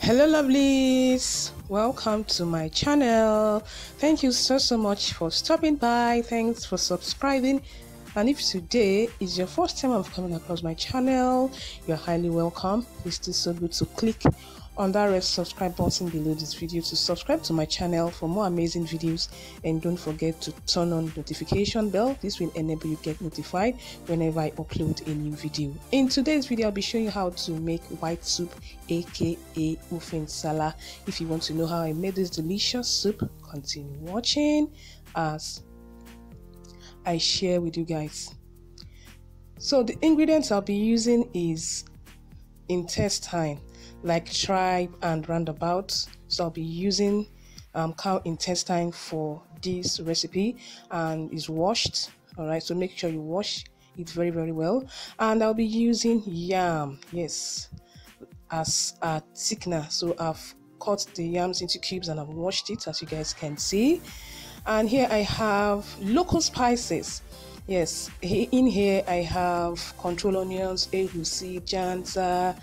Hello lovelies, welcome to my channel. Thank you so much for stopping by. Thanks for subscribing. And if today is your first time of coming across my channel, you're highly welcome. It's still so good to click on that red subscribe button below this video to subscribe to my channel for more amazing videos, and don't forget to turn on notification bell. This will enable you get notified whenever I upload a new video. In today's video, I'll be showing you how to make white soup, aka Ofe Nsala. If you want to know how I made this delicious soup, continue watching as I share with you guys. So the ingredients I'll be using is intestine, like tripe and roundabout. So I'll be using cow intestine for this recipe, and it's washed. All right, so make sure you wash it very well. And I'll be using yam, yes, as a thickener. So I've cut the yams into cubes and I've washed it, as you guys can see. And here I have local spices. Yes, in here I have control onions, egusi, janza,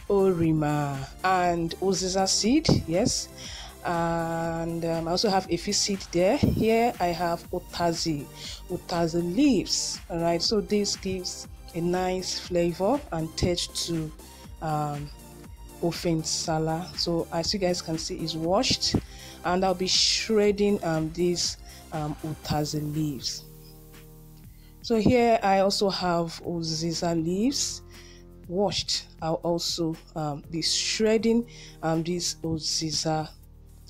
orima, and oziza seed. Yes, and I also have efi seed there. Here I have utazi leaves. All right, so this gives a nice flavor and taste to Ofe Nsala. So as you guys can see, it's washed, and I'll be shredding these utazi leaves. So here I also have oziza leaves washed. I'll also be shredding these oziza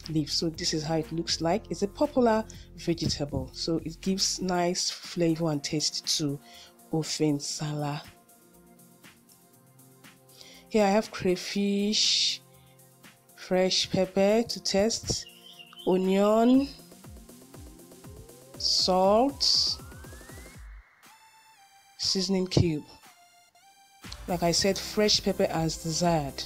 leaves. So this is how it looks like. It's a popular vegetable, so it gives nice flavor and taste to Ofe Nsala. Here I have crayfish, fresh pepper to taste, onion, salt, seasoning cube. Like I said, fresh pepper as desired.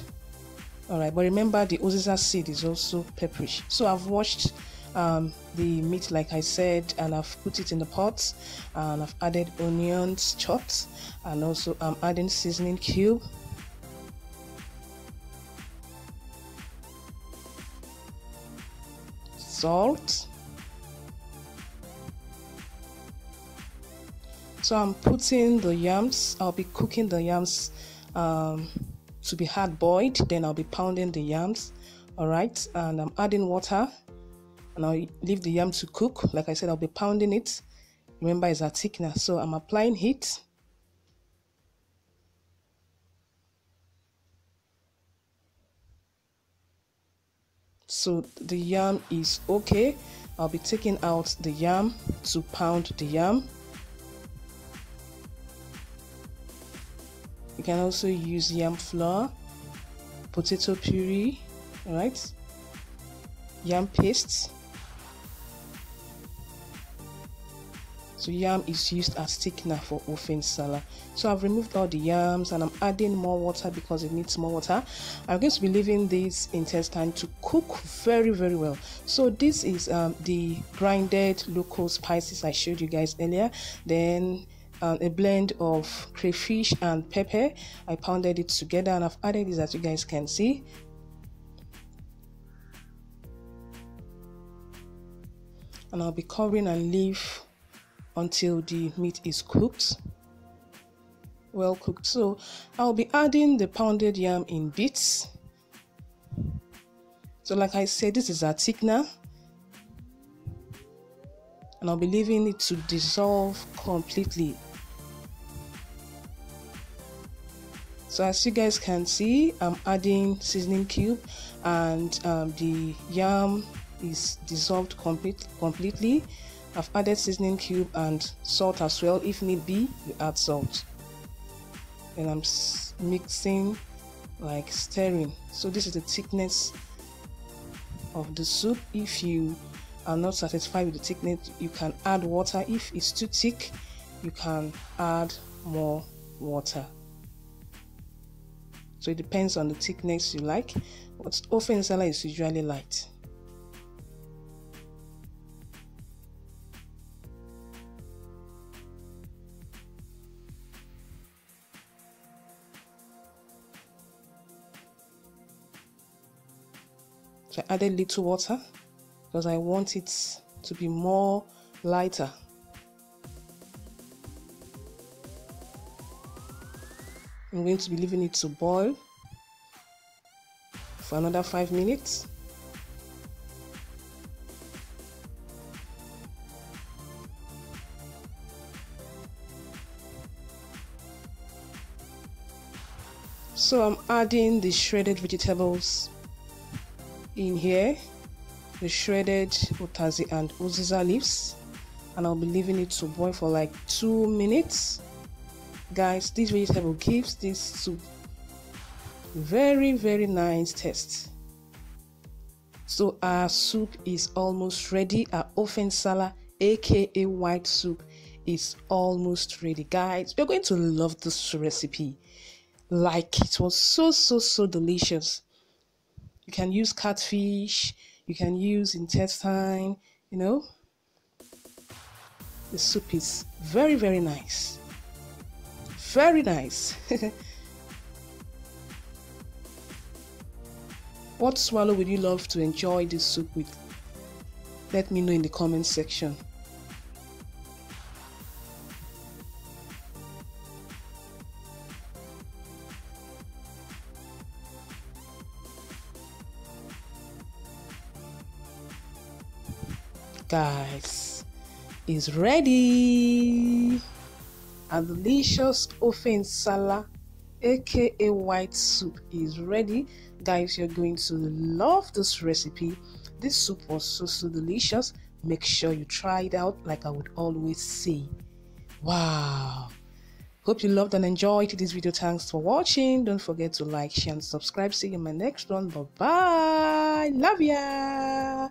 All right, but remember the oziza seed is also pepperish. So I've washed the meat, like I said, and I've put it in the pot, and I've added onions chopped, and also I'm adding seasoning cube, salt. So I'm putting the yams. I'll be cooking the yams to be hard boiled. Then I'll be pounding the yams. All right, and I'm adding water, and I'll leave the yam to cook. Like I said, I'll be pounding it. Remember, it's a thickener. So I'm applying heat. So the yam is okay. I'll be taking out the yam to pound the yam. You can also use yam flour, potato puree, all right, yam paste. So yam is used as thickener for Ofe Nsala. So I've removed all the yams and I'm adding more water because it needs more water. I'm going to be leaving this intestine to cook very well. So this is the grinded local spices I showed you guys earlier. Then a blend of crayfish and pepper. I pounded it together and I've added this, as you guys can see. And I'll be covering and leave until the meat is cooked, well cooked. So I'll be adding the pounded yam in bits. So like I said, this is a thickener, and I'll be leaving it to dissolve completely. So as you guys can see, I'm adding seasoning cube, and the yam is dissolved completely. I've added seasoning cube and salt as well. If need be, you add salt. And I'm mixing, like stirring. So this is the thickness of the soup. If you are not satisfied with the thickness, you can add water. If it's too thick, you can add more water. So it depends on the thickness you like. But Ofe Nsala is usually light. So I added little water because I want it to be more lighter. I'm going to be leaving it to boil for another 5 minutes. So I'm adding the shredded vegetables in here, the shredded utazi and uziza leaves, and I'll be leaving it to boil for like 2 minutes. Guys, this vegetable gives this soup very nice taste. So our soup is almost ready. Our Ofe Nsala, aka white soup, is almost ready. Guys, we're going to love this recipe. Like, it was so delicious. You can use catfish, you can use intestine, you know. The soup is very nice. Very nice. What swallow would you love to enjoy this soup with? Let me know in the comment section. Guys, it's ready. A delicious Ofe Nsala, aka white soup, is ready. Guys, you're going to love this recipe. This soup was so delicious. Make sure you try it out, like I would always say. Wow. Hope you loved and enjoyed this video. Thanks for watching. Don't forget to like, share, and subscribe. See you in my next one. Bye bye. Love ya.